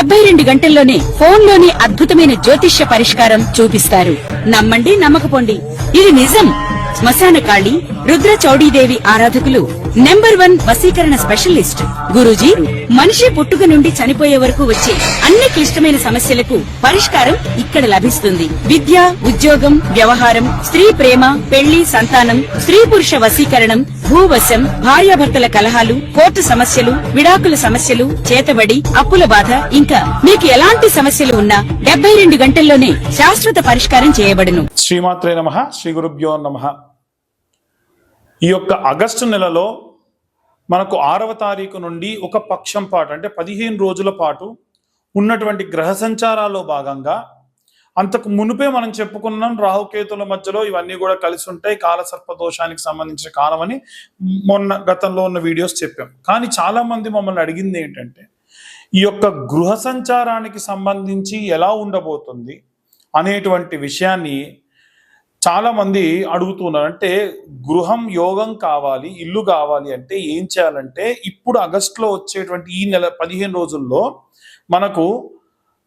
72 గంటల్లోనే ఫోన్లోని అద్భుతమైన జ్యోతిష్య పరిష్కారం చూపిస్తారు. నమ్మండి, నమ్మకపోండి, ఇది నిజం. శ్మశాన కాళి రుద్ర చౌడీదేవి ఆరాధకులు నంబర్ 1 వశీకరణ స్పెషలిస్ట్. గురూజీ మనిషి పుట్టుక నుండి చనిపోయే వరకు వచ్చే అన్ని క్లిష్టమైన సమస్యలకు పరిష్కారం ఇక్కడ లభిస్తుంది. విద్య, ఉద్యోగం, వ్యవహారం, స్త్రీ ప్రేమ, పెళ్లి, సంతానం, స్త్రీ పురుష వశీకరణం, భూవశం, భార్యాభర్తల కలహాలు, కోర్టు సమస్యలు, విడాకుల సమస్యలు, చేతబడి, అప్పుల బాధ, ఇంకా మీకు ఎలాంటి సమస్యలు ఉన్నా 72 గంటల్లోనే శాశ్వత పరిష్కారం చేయబడును. శ్రీమాత్రే నమః. శ్రీ గురుభ్యో నమః. ఈ యొక్క ఆగస్టు నెలలో మనకు 6వ తారీఖు నుండి ఒక పక్షం పాటు అంటే 15 రోజుల పాటు ఉన్నటువంటి గ్రహ సంచారాల్లో భాగంగా అంతకు మునుపే మనం చెప్పుకున్నాం రాహుకేతుల మధ్యలో ఇవన్నీ కూడా కలిసి ఉంటాయి, కాలసర్ప దోషానికి సంబంధించిన కాలం అని గతంలో ఉన్న వీడియోస్ చెప్పాం. కానీ చాలా మంది మమ్మల్ని అడిగింది ఏంటంటే ఈ యొక్క గృహ సంచారానికి సంబంధించి ఎలా ఉండబోతుంది అనేటువంటి విషయాన్ని చాలా మంది అడుగుతున్నారు. అంటే గృహం యోగం కావాలి, ఇల్లు కావాలి అంటే ఏం చేయాలంటే ఇప్పుడు ఆగస్టులో వచ్చేటువంటి ఈ నెల 15 రోజుల్లో మనకు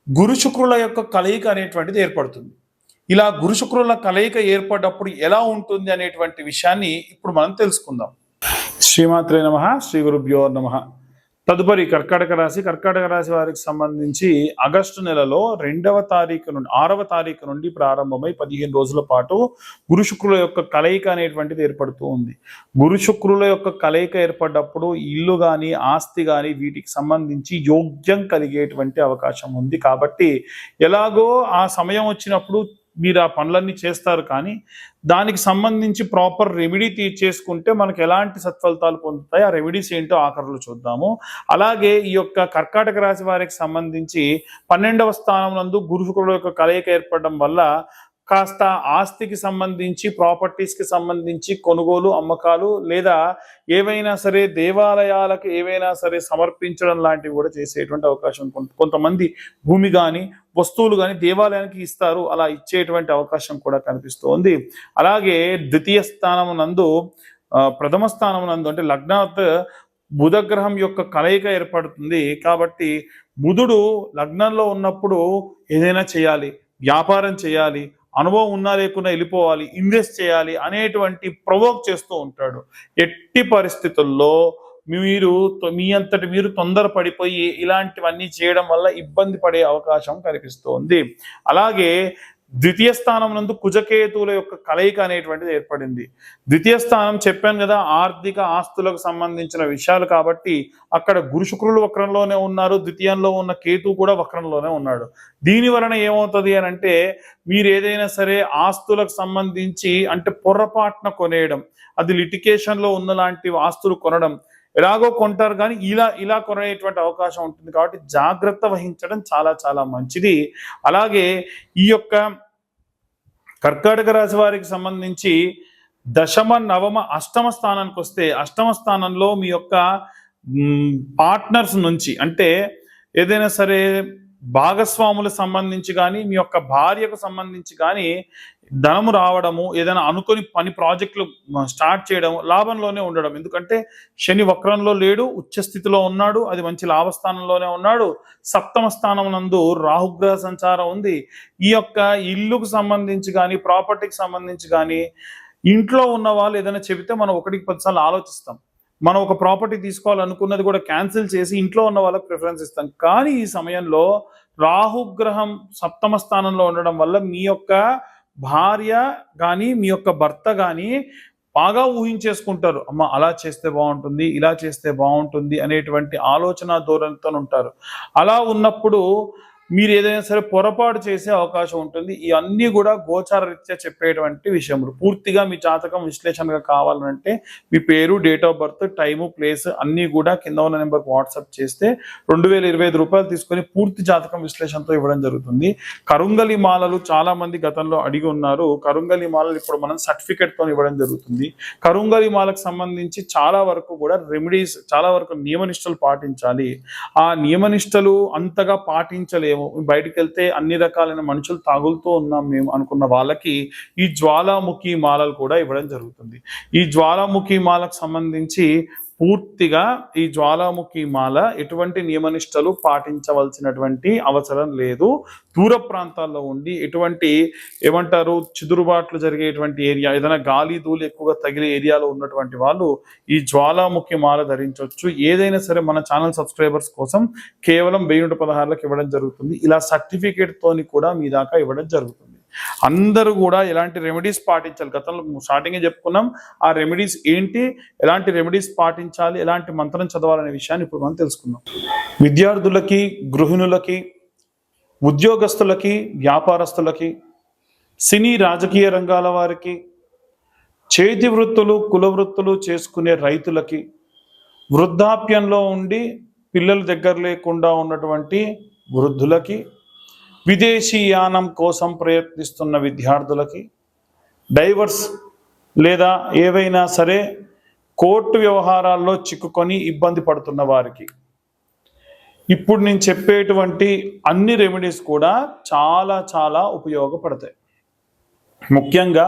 గురు శుక్రుల యొక్క కలయిక అనేటువంటిది ఏర్పడుతుంది. ఇలా గురు శుక్రుల కలయిక ఏర్పడ్డప్పుడు ఎలా ఉంటుంది అనేటువంటి విషయాన్ని ఇప్పుడు మనం తెలుసుకుందాం. శ్రీమాత్రే నమః. శ్రీ గురుభ్యో నమః. తదుపరి కర్కాటక రాశి వారికి సంబంధించి ఆగస్టు నెలలో 2వ తారీఖు నుండి 6వ తారీఖు నుండి ప్రారంభమై 15 రోజుల పాటు గురు శుక్రుల యొక్క కలయిక అనేటువంటిది ఏర్పడుతూ ఉంది. గురు శుక్రుల యొక్క కలయిక ఏర్పడ్డప్పుడు ఇల్లు కానీ ఆస్తి కానీ వీటికి సంబంధించి యోగ్యం కలిగేటువంటి అవకాశం ఉంది. కాబట్టి ఎలాగో ఆ సమయం వచ్చినప్పుడు మీరు ఆ పనులన్నీ చేస్తారు, కానీ దానికి సంబంధించి ప్రాపర్ రెమెడీ చేసుకుంటే మనకు ఎలాంటి సత్ఫలితాలు పొందుతాయి, ఆ రెమెడీస్ ఏంటో ఆఖరులు చూద్దాము. అలాగే ఈ యొక్క కర్కాటక రాశి వారికి సంబంధించి 12వ స్థానం నందు గురు శుక్రుల యొక్క కలయిక ఏర్పడడం వల్ల కాస్త ఆస్తికి సంబంధించి, ప్రాపర్టీస్కి సంబంధించి కొనుగోలు అమ్మకాలు లేదా ఏవైనా సరే దేవాలయాలకు ఏవైనా సరే సమర్పించడం లాంటివి కూడా చేసేటువంటి అవకాశం. కొంతమంది భూమి కానీ వస్తువులు కానీ దేవాలయానికి ఇస్తారు, అలా ఇచ్చేటువంటి అవకాశం కూడా కనిపిస్తోంది. అలాగే ద్వితీయ స్థానం నందు ప్రథమ స్థానం నందు అంటే లగ్నాత్ బుధగ్రహం యొక్క కలయిక ఏర్పడుతుంది. కాబట్టి బుధుడు లగ్నంలో ఉన్నప్పుడు ఏదైనా చేయాలి, వ్యాపారం చేయాలి, అనుభవం ఉన్నా లేకున్నా వెళ్ళిపోవాలి, ఇన్వెస్ట్ చేయాలి అనేటువంటి ప్రొవోక్ చేస్తూ ఉంటాడు. ఎట్టి పరిస్థితుల్లో మీ అంతటి మీరు తొందరపడిపోయి ఇలాంటివన్నీ చేయడం వల్ల ఇబ్బంది పడే అవకాశం కనిపిస్తోంది. అలాగే ద్వితీయ స్థానం నందు కుజకేతువుల యొక్క కలయిక అనేటువంటిది ఏర్పడింది. ద్వితీయ స్థానం చెప్పాను కదా, ఆర్థిక ఆస్తులకు సంబంధించిన విషయాలు. కాబట్టి అక్కడ గురు శుక్రులు వక్రంలోనే ఉన్నారు, ద్వితీయంలో ఉన్న కేతు కూడా వక్రంలోనే ఉన్నాడు. దీని వలన ఏమవుతుంది అని అంటే మీరు ఏదైనా సరే ఆస్తులకు సంబంధించి అంటే పొరపాటున కొనేయడం, అది లిటికేషన్లో ఉన్న లాంటి ఆస్తులు కొనడం, ఎలాగో కొంటారు కానీ ఇలా కొనేటువంటి అవకాశం ఉంటుంది. కాబట్టి జాగ్రత్త వహించడం చాలా చాలా మంచిది. అలాగే ఈ యొక్క కర్కాటక రాశి వారికి సంబంధించి దశమ, నవమ, అష్టమ స్థానానికి వస్తే అష్టమ స్థానంలో మీ యొక్క పార్ట్నర్స్ నుంచి అంటే ఏదైనా సరే భాగస్వాములకు సంబంధించి కానీ మీ యొక్క భార్యకు సంబంధించి కానీ ధనము రావడము, ఏదైనా అనుకొని పని ప్రాజెక్టులు స్టార్ట్ చేయడం, లాభంలోనే ఉండడం. ఎందుకంటే శని వక్రంలో లేడు, ఉచ్చస్థితిలో ఉన్నాడు, అది మంచి లాభస్థానంలోనే ఉన్నాడు. సప్తమ స్థానం నందు రాహుగ్రహ సంచారం ఉంది. ఈ యొక్క ఇల్లుకు సంబంధించి కానీ ప్రాపర్టీకి సంబంధించి కానీ ఇంట్లో ఉన్న వాళ్ళు ఏదైనా చెబితే మనం 1కి 10 సార్లు ఆలోచిస్తాం. మనం ఒక ప్రాపర్టీ తీసుకోవాలనుకున్నది కూడా క్యాన్సిల్ చేసి ఇంట్లో ఉన్న వాళ్ళకి ప్రిఫరెన్స్ ఇస్తాం. కానీ ఈ సమయంలో రాహుగ్రహం సప్తమ స్థానంలో ఉండడం వల్ల మీ యొక్క భార్య కానీ మీ యొక్క భర్త కానీ బాగా ఊహించేసుకుంటారు. అమ్మ అలా చేస్తే బాగుంటుంది, ఇలా చేస్తే బాగుంటుంది అనేటువంటి ఆలోచన ధోరణితో ఉంటారు. అలా ఉన్నప్పుడు మీరు ఏదైనా సరే పొరపాటు చేసే అవకాశం ఉంటుంది. ఇవన్నీ కూడా గోచార రీత్యా చెప్పేటువంటి విషయములు. పూర్తిగా మీ జాతకం విశ్లేషణగా కావాలంటే మీ పేరు, date of birth, time, place అన్నీ కూడా కింద ఉన్న నెంబర్కి వాట్సాప్ చేస్తే 2025 రూపాయలు తీసుకొని పూర్తి జాతకం విశ్లేషణతో ఇవ్వడం జరుగుతుంది. కరుంగలి మాలలు చాలా మంది గతంలో అడిగి ఉన్నారు. కరుంగలి మాలలు ఇప్పుడు మనం సర్టిఫికెట్తో ఇవ్వడం జరుగుతుంది. కరుంగలి మాలకు సంబంధించి చాలా వరకు కూడా రెమెడీస్, చాలా వరకు నియమనిష్టలు పాటించాలి. ఆ నియమనిష్టలు అంతగా పాటించలేము, బయటికి వెళ్తే అన్ని రకాలైన మనుషులు తాగులుతూ ఉన్నాం మేము అనుకున్న వాళ్ళకి ఈ జ్వాలాముఖి మాలలు కూడా ఇవ్వడం జరుగుతుంది. ఈ జ్వాలాముఖి మాలకు సంబంధించి పూర్తిగా ఈ జ్వాలాముఖి మాల ఎటువంటి నియమనిష్టలు పాటించవలసినటువంటి అవసరం లేదు. దూర ప్రాంతాల్లో ఉండి ఎటువంటి ఏమంటారు చిదురుబాట్లు జరిగేటువంటి ఏరియా, ఏదైనా గాలి ధూళి ఎక్కువగా తగిలే ఏరియాలో ఉన్నటువంటి వాళ్ళు ఈ జ్వాలాముఖి మాల ధరించవచ్చు. ఏదైనా సరే మన ఛానల్ సబ్స్క్రైబర్స్ కోసం కేవలం 1116లకు ఇవ్వడం జరుగుతుంది. ఇలా సర్టిఫికేట్ తోని కూడా మీ దాకా ఇవ్వడం జరుగుతుంది. అందరూ కూడా ఎలాంటి రెమెడీస్ పాటించాలి, గతంలో స్టార్టింగే చెప్పుకున్నాం. ఆ రెమెడీస్ ఏంటి, ఎలాంటి రెమెడీస్ పాటించాలి, ఎలాంటి మంత్రం చదవాలనే విషయాన్ని ఇప్పుడు మనం తెలుసుకుందాం. విద్యార్థులకి, గృహిణులకి, ఉద్యోగస్తులకి, వ్యాపారస్తులకి, సినీ రాజకీయ రంగాల వారికి, చేతి వృత్తులు కుల వృత్తులు చేసుకునే రైతులకి, వృద్ధాప్యంలో ఉండి పిల్లలు దగ్గర లేకుండా ఉన్నటువంటి వృద్ధులకి, విదేశీయానం కోసం ప్రయత్నిస్తున్న విద్యార్థులకి, డైవర్స్ లేదా ఏవైనా సరే కోర్టు వ్యవహారాల్లో చిక్కుకొని ఇబ్బంది పడుతున్న వారికి ఇప్పుడు నేను చెప్పేటువంటి అన్ని రెమెడీస్ కూడా చాలా చాలా ఉపయోగపడతాయి. ముఖ్యంగా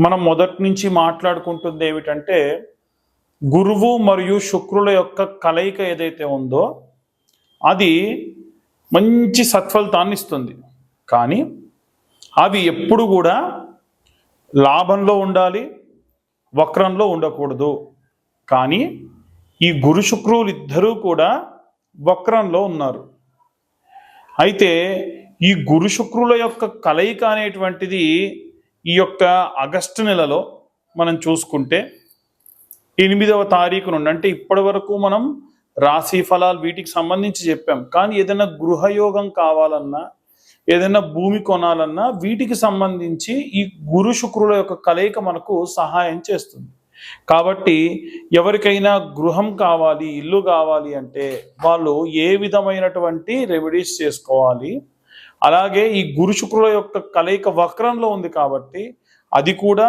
మనం మొదటి నుంచి మాట్లాడుకుంటుంది ఏమిటంటే గురువు మరియు శుక్రుల యొక్క కలయిక ఏదైతే ఉందో అది మంచి సత్ఫలితాన్ని ఇస్తుంది. కానీ అవి ఎప్పుడు కూడా లాభంలో ఉండాలి, వక్రంలో ఉండకూడదు. కానీ ఈ గురు శుక్రులు ఇద్దరూ కూడా వక్రంలో ఉన్నారు. అయితే ఈ గురు శుక్రుల యొక్క కలయిక అనేటువంటిది ఈ యొక్క ఆగస్టు నెలలో మనం చూసుకుంటే 8వ తారీఖు నుండి, అంటే ఇప్పటి వరకు మనం రాశి ఫలాలు వీటికి సంబంధించి చెప్పాం. కానీ ఏదైనా గృహయోగం కావాలన్నా, ఏదైనా భూమి కొనాలన్నా వీటికి సంబంధించి ఈ గురు శుక్రుల యొక్క కలయిక మనకు సహాయం చేస్తుంది. కాబట్టి ఎవరికైనా గృహం కావాలి, ఇల్లు కావాలి అంటే వాళ్ళు ఏ విధమైనటువంటి రెమెడీస్ చేసుకోవాలి, అలాగే ఈ గురు శుక్రుల యొక్క కలయిక వక్రంలో ఉంది కాబట్టి అది కూడా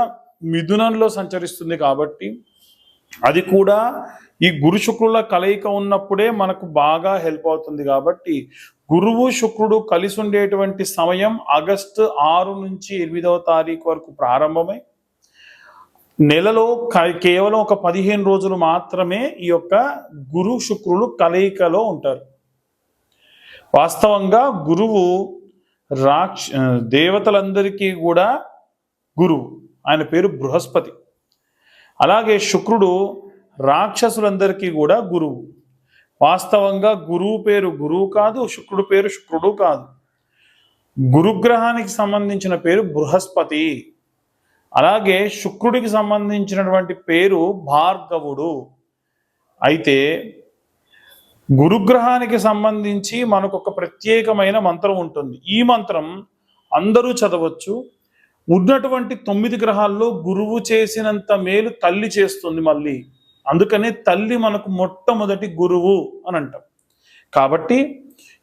మిథునంలో సంచరిస్తుంది కాబట్టి అది కూడా ఈ గురు శుక్రుల కలయిక ఉన్నప్పుడే మనకు బాగా హెల్ప్ అవుతుంది. కాబట్టి గురువు శుక్రుడు కలిసి ఉండేటువంటి సమయం ఆగస్టు 6 నుంచి 8వ తారీఖు వరకు ప్రారంభమై నెలలో కేవలం ఒక 15 రోజులు మాత్రమే ఈ యొక్క గురు శుక్రులు కలయికలో ఉంటారు. వాస్తవంగా గురువు దేవతలందరికీ కూడా గురువు, ఆయన పేరు బృహస్పతి. అలాగే శుక్రుడు రాక్షసులందరికీ కూడా గురువు. వాస్తవంగా గురువు పేరు గురువు కాదు, శుక్రుడు పేరు శుక్రుడు కాదు. గురుగ్రహానికి సంబంధించిన పేరు బృహస్పతి. అలాగే శుక్రుడికి సంబంధించినటువంటి పేరు భార్గవుడు. అయితే గురుగ్రహానికి సంబంధించి మనకు ఒక ప్రత్యేకమైన మంత్రం ఉంటుంది. ఈ మంత్రం అందరూ చదవచ్చు. ఉన్నటువంటి 9 గ్రహాల్లో గురువు చేసినంత మేలు తల్లి చేస్తుంది మళ్ళీ. అందుకనే తల్లి మనకు మొట్టమొదటి గురువు అని అంటాం. కాబట్టి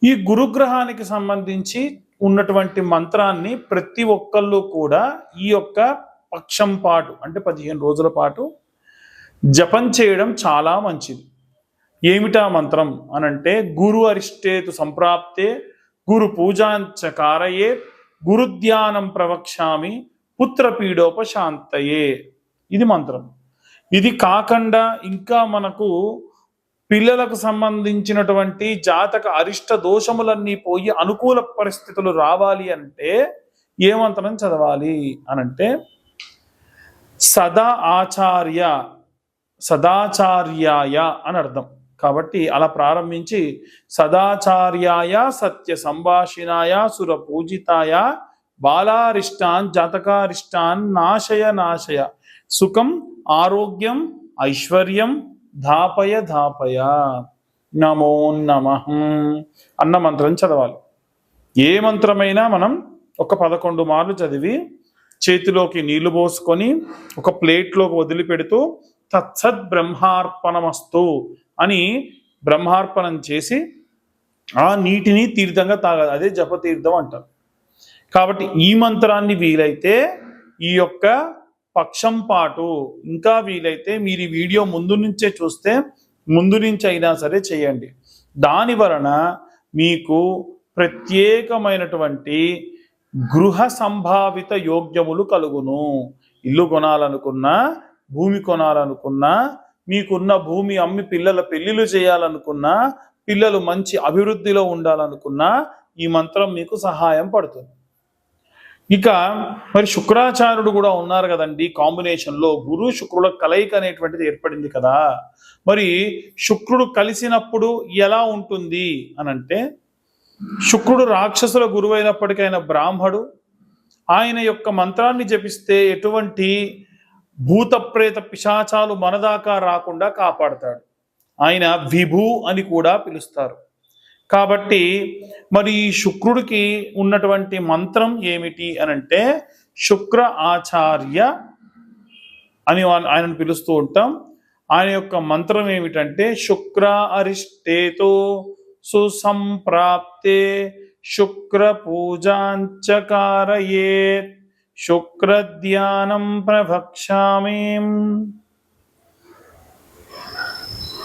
ఈ గురుగ్రహానికి సంబంధించి ఉన్నటువంటి మంత్రాన్ని ప్రతి ఒక్కళ్ళు కూడా ఈ యొక్క పక్షం పాటు అంటే 15 రోజుల పాటు జపం చేయడం చాలా మంచిది. ఏమిటా మంత్రం అనంటే గురు అరిష్టేతు సంప్రాప్తే గురు పూజాంచ కారయే గురుధ్యానం ప్రవక్ష్యామి పుత్రపీడోపశాంతయే. ఇది మంత్రం. ఇది కాకుండా ఇంకా మనకు పిల్లలకు సంబంధించినటువంటి జాతక అరిష్ట దోషములన్నీ పోయి అనుకూల పరిస్థితులు రావాలి అంటే ఏ మంత్రం చదవాలి అనంటే సదాచార్యాయ అని అర్థం. కాబట్టి అలా ప్రారంభించి సదాచార్యాయ సత్య సంభాషిణాయ సుర పూజితాయ బాలారిష్టాన్ జాతకారిష్టాన్ నాశయ సుఖం ఆరోగ్యం ఐశ్వర్యం ధాపయ నమో నమః అన్న మంత్రం చదవాలి. ఏ మంత్రమైనా మనం ఒక 11 మార్లు చదివి చేతిలోకి నీళ్లు పోసుకొని ఒక ప్లేట్లోకి వదిలిపెడుతూ తత్సత్ బ్రహ్మార్పణమస్తు అని బ్రహ్మార్పణం చేసి ఆ నీటిని తీర్థంగా తాగాలి. అదే జపతీర్థం అంటారు. కాబట్టి ఈ మంత్రాన్ని వీలైతే ఈ యొక్క పక్షం పాటు, ఇంకా వీలైతే మీరు ఈ వీడియో ముందు నుంచే చూస్తే ముందు నుంచి అయినా సరే చేయండి. దాని వలన మీకు ప్రత్యేకమైనటువంటి గృహ సంభావిత యోగ్యములు కలుగును. ఇల్లు కొనాలనుకున్నా, భూమి కొనాలనుకున్నా, మీకున్న భూమి అమ్మి పిల్లల పెళ్లిళ్ళు చేయాలనుకున్నా, పిల్లలు మంచి అభివృద్ధిలో ఉండాలనుకున్నా ఈ మంత్రం మీకు సహాయం పడుతుంది. ఇక మరి శుక్రాచార్యుడు కూడా ఉన్నారు కదండి, కాంబినేషన్ లో గురు శుక్రుల కలయిక అనేటువంటిది ఏర్పడింది కదా. మరి శుక్రుడు కలిసినప్పుడు ఎలా ఉంటుంది అనంటే, శుక్రుడు రాక్షసుల గురువైనప్పటికైనా బ్రాహ్మడు, ఆయన యొక్క మంత్రాన్ని జపిస్తే ఎటువంటి భూత ప్రేత పిశాచాలు మనదాకా రాకుండా కాపాడతాడు. ఆయన విభు అని కూడా పిలుస్తారు. కాబట్టి మరి ఈ శుక్రుడికి ఉన్నటువంటి మంత్రం ఏమిటి అనంటే శుక్ర ఆచార్య అని ఆయనను పిలుస్తూ ఉంటాం. ఆయన యొక్క మంత్రం ఏమిటంటే శుక్ర అరిష్టేతో సుసంప్రాప్తే శుక్ర పూజాంచకారయే శుక్ర ధ్యానం ప్రవక్ష్యామి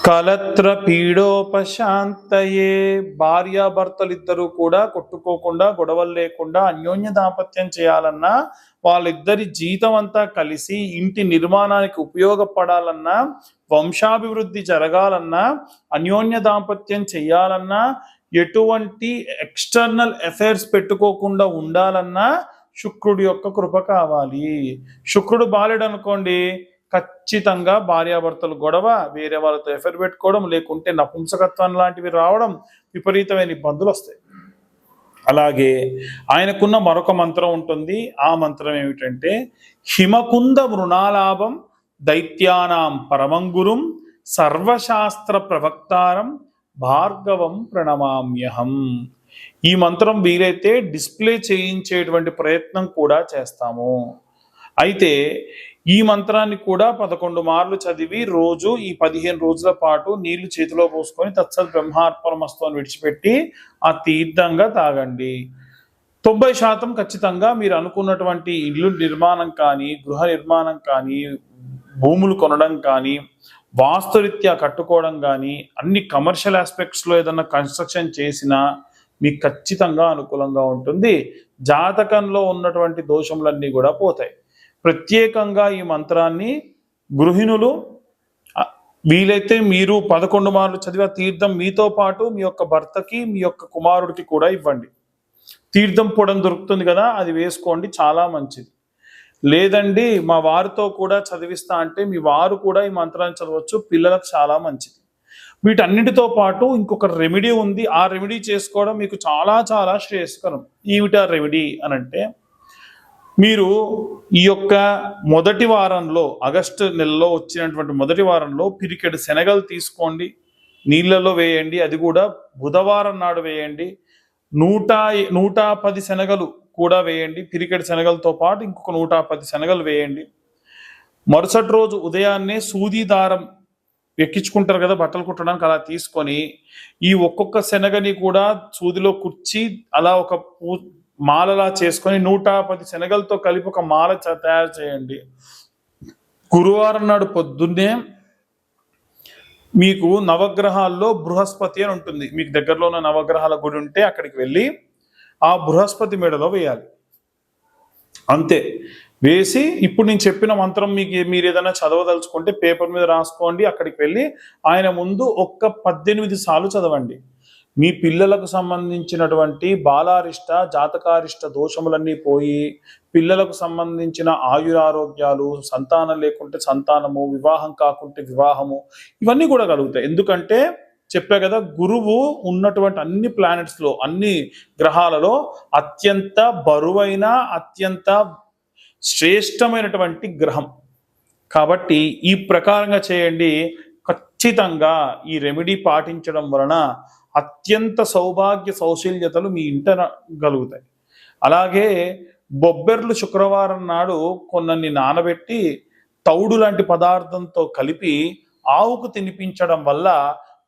కలత్ర పీడోపశాంతయే. భార్యాభర్తలిద్దరూ కూడా కొట్టుకోకుండా, గొడవలు లేకుండా అన్యోన్య దాంపత్యం చేయాలన్నా, వాళ్ళిద్దరి జీతం అంతా కలిసి ఇంటి నిర్మాణానికి ఉపయోగపడాలన్నా, వంశాభివృద్ధి జరగాలన్నా, అన్యోన్య దాంపత్యం చేయాలన్నా, ఎటువంటి ఎక్స్టర్నల్ అఫైర్స్ పెట్టుకోకుండా ఉండాలన్నా శుక్రుడి యొక్క కృప కావాలి. శుక్రుడు బాలేడు అనుకోండి, ఖచ్చితంగా భార్యాభర్తలు గొడవ, వేరే వాళ్ళతో ఎఫైర్ పెట్టుకోవడం, లేకుంటే నపుంసకత్వం లాంటివి రావడం, విపరీతమైన ఇబ్బందులు వస్తాయి. అలాగే ఆయనకున్న మరొక మంత్రం ఉంటుంది. ఆ మంత్రం ఏమిటంటే హిమకుంద మృణాలాభం దైత్యానాం పరమంగురుం సర్వశాస్త్ర ప్రవక్తారం భార్గవం ప్రణమామ్యహం. ఈ మంత్రం వీలైతే డిస్ప్లే చేయించేటువంటి ప్రయత్నం కూడా చేస్తాము. అయితే ఈ మంత్రాన్ని కూడా 11 మార్లు చదివి రోజు ఈ 15 రోజుల పాటు నీళ్లు చేతిలో పోసుకొని తత్సత్ బ్రహ్మార్పణమస్తు అని విడిచిపెట్టి ఆ తీర్థంగా తాగండి. 90% ఖచ్చితంగా మీరు అనుకున్నటువంటి ఇల్లు నిర్మాణం కానీ, గృహ నిర్మాణం కానీ, భూములు కొనడం కానీ, వాస్తురీత్యా కట్టుకోవడం కానీ, అన్ని కమర్షియల్ ఆస్పెక్ట్స్లో ఏదన్నా కన్స్ట్రక్షన్ చేసినా మీకు ఖచ్చితంగా అనుకూలంగా ఉంటుంది. జాతకంలో ఉన్నటువంటి దోషములన్నీ కూడా పోతాయి. ప్రత్యేకంగా ఈ మంత్రాన్ని గృహిణులు వీలైతే మీరు 11 మార్లు చదివే తీర్థం మీతో పాటు మీ యొక్క భర్తకి, మీ యొక్క కుమారుడికి కూడా ఇవ్వండి. తీర్థం పొడం దొరుకుతుంది కదా, అది వేసుకోండి, చాలా మంచిది. లేదండి మా వారితో కూడా చదివిస్తా అంటే మీ వారు కూడా ఈ మంత్రాన్ని చదవచ్చు, పిల్లలకు చాలా మంచిది. వీటన్నిటితో పాటు ఇంకొక రెమెడీ ఉంది. ఆ రెమెడీ చేసుకోవడం మీకు చాలా చాలా శ్రేయస్కరం. ఏమిటా రెమెడీ అనంటే, మీరు ఈ యొక్క మొదటి వారంలో, ఆగస్టు నెలలో వచ్చినటువంటి మొదటి వారంలో పిరికెడు శనగలు తీసుకోండి, నీళ్ళలో వేయండి. అది కూడా బుధవారం నాడు వేయండి. 110 శనగలు కూడా వేయండి. పిరికెడు శనగలతో పాటు ఇంకొక 110 శనగలు వేయండి. మరుసటి రోజు ఉదయాన్నే సూది దారం ఎక్కించుకుంటారు కదా బట్టలు కుట్టడానికి, అలా తీసుకొని ఈ ఒక్కొక్క శనగని కూడా సూదిలో కుర్చి అలా ఒక మాలలా చేసుకొని 110 శనగలతో కలిపి ఒక మాల తయారు చేయండి. గురువారం నాడు పొద్దున్నే మీకు నవగ్రహాల్లో బృహస్పతి అని ఉంటుంది, మీకు దగ్గరలో ఉన్న నవగ్రహాల గుడి ఉంటే అక్కడికి వెళ్ళి ఆ బృహస్పతి మెడలో వేయాలి. అంతే. వేసి ఇప్పుడు నేను చెప్పిన మంత్రం మీరు ఏదైనా చదవదలుచుకుంటే పేపర్ మీద రాసుకోండి. అక్కడికి వెళ్ళి ఆయన ముందు ఒక్క 18 సార్లు చదవండి. మీ పిల్లలకు సంబంధించినటువంటి బాలారిష్ట జాతకారిష్ట దోషములన్నీ పోయి, పిల్లలకు సంబంధించిన ఆయురారోగ్యాలు, సంతానం లేకుంటే సంతానము, వివాహం కాకుంటే వివాహము, ఇవన్నీ కూడా కలుగుతాయి. ఎందుకంటే చెప్పా కదా, గురువు ఉన్నటువంటి అన్ని ప్లానెట్స్ లో, అన్ని గ్రహాలలో అత్యంత బరువైన, అత్యంత శ్రేష్టమైనటువంటి గ్రహం. కాబట్టి ఈ ప్రకారంగా చేయండి. ఖచ్చితంగా ఈ రెమెడీ పాటించడం వలన అత్యంత సౌభాగ్య సౌశల్యతలు మీ ఇంట కలుగుతాయి. అలాగే బొబ్బెర్లు శుక్రవారం నాడు కొన్ని నానబెట్టి తౌడు లాంటి పదార్థంతో కలిపి ఆవుకు తినిపించడం వల్ల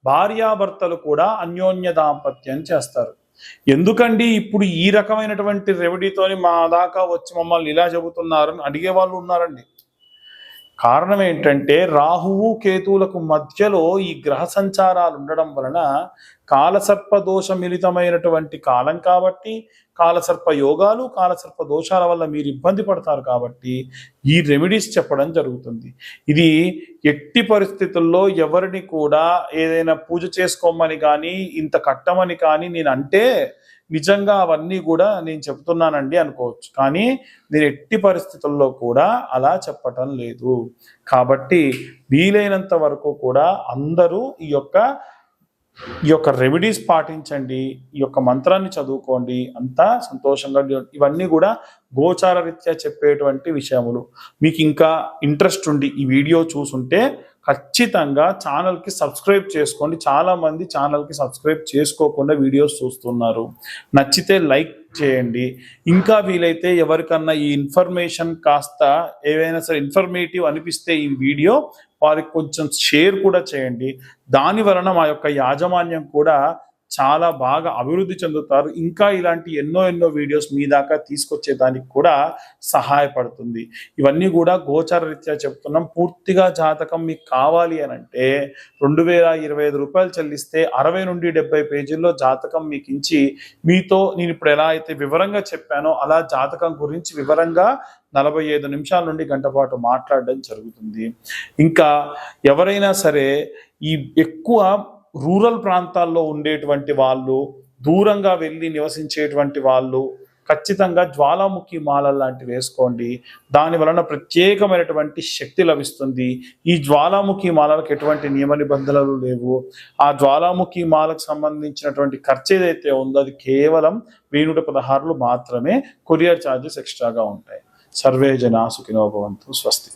భార్యాభర్తలు కూడా అన్యోన్య దాంపత్యం చేస్తారు. ఎందుకండి ఇప్పుడు ఈ రకమైనటువంటి రెమెడీతోని మా దాకా వచ్చి మమ్మల్ని ఇలా చెబుతున్నారు అని అడిగే వాళ్ళు ఉన్నారండి. కారణం ఏంటంటే రాహువు కేతువులకు మధ్యలో ఈ గ్రహ సంచారాలు ఉండడం వలన కాలసర్ప దోష మిళితమైనటువంటి కాలం కాబట్టి, కాలసర్ప యోగాలు కాలసర్ప దోషాల వల్ల మీరు ఇబ్బంది పడతారు కాబట్టి ఈ రెమెడీస్ చెప్పడం జరుగుతుంది. ఇది ఎట్టి పరిస్థితుల్లో ఎవరిని కూడా ఏదైనా పూజ చేసుకోమని కానీ ఇంత కట్టమని కానీ నేను అంటే నిజంగా అవన్నీ కూడా నేను చెప్తున్నానండి అనుకోవచ్చు, కానీ నేను ఎట్టి పరిస్థితుల్లో కూడా అలా చెప్పటం లేదు. కాబట్టి వీలైనంత వరకు కూడా అందరూ ఈ యొక్క రెమెడీస్ పాటించండి, ఈ యొక్క మంత్రాన్ని చదువుకోండి, అంతా సంతోషంగా. ఇవన్నీ కూడా గోచార రీత్యా చెప్పేటువంటి విషయములు. మీకు ఇంకా ఇంట్రెస్ట్ ఉండి ఈ వీడియో చూసుంటే ఖచ్చితంగా ఛానల్కి సబ్స్క్రైబ్ చేసుకోండి. చాలామంది ఛానల్కి సబ్స్క్రైబ్ చేసుకోకుండా వీడియోస్ చూస్తున్నారు. నచ్చితే లైక్ చేయండి. ఇంకా వీలైతే ఎవరికన్నా ఈ ఇన్ఫర్మేషన్ కాస్త ఏవైనా సరే ఇన్ఫర్మేటివ్ అనిపిస్తే ఈ వీడియో వారికి కొంచెం షేర్ కూడా చేయండి. దాని వలన మా యొక్క యాజమాన్యం కూడా చాలా బాగా అభివృద్ధి చెందుతారు. ఇంకా ఇలాంటి ఎన్నో వీడియోస్ మీ దాకా తీసుకొచ్చేదానికి కూడా సహాయపడుతుంది. ఇవన్నీ కూడా గోచార రీత్యా చెప్తున్నాం. పూర్తిగా జాతకం మీకు కావాలి అని అంటే 2025 రూపాయలు చెల్లిస్తే 60 నుండి 70 పేజీల్లో జాతకం మీకు ఇచ్చి మీతో నేను ఇప్పుడు ఎలా అయితే వివరంగా చెప్పానో అలా జాతకం గురించి వివరంగా 45 నిమిషాల నుండి గంట పాటు మాట్లాడడం జరుగుతుంది. ఇంకా ఎవరైనా సరే ఈ ఎక్కువ రూరల్ ప్రాంతాల్లో ఉండేటువంటి వాళ్ళు, దూరంగా వెళ్ళి నివసించేటువంటి వాళ్ళు ఖచ్చితంగా జ్వాలాముఖి మాల లాంటివి వేసుకోండి. దాని వలన ప్రత్యేకమైనటువంటి శక్తి లభిస్తుంది. ఈ జ్వాలాముఖి మాలలకు ఎటువంటి నియమ నిబంధనలు లేవు. ఆ జ్వాలాముఖి మాలకు సంబంధించినటువంటి ఖర్చు ఏదైతే ఉందో అది కేవలం 116 మాత్రమే. కొరియర్ ఛార్జెస్ ఎక్స్ట్రాగా ఉంటాయి. సర్వే జనా సుఖినో భవంతు. స్వస్తి.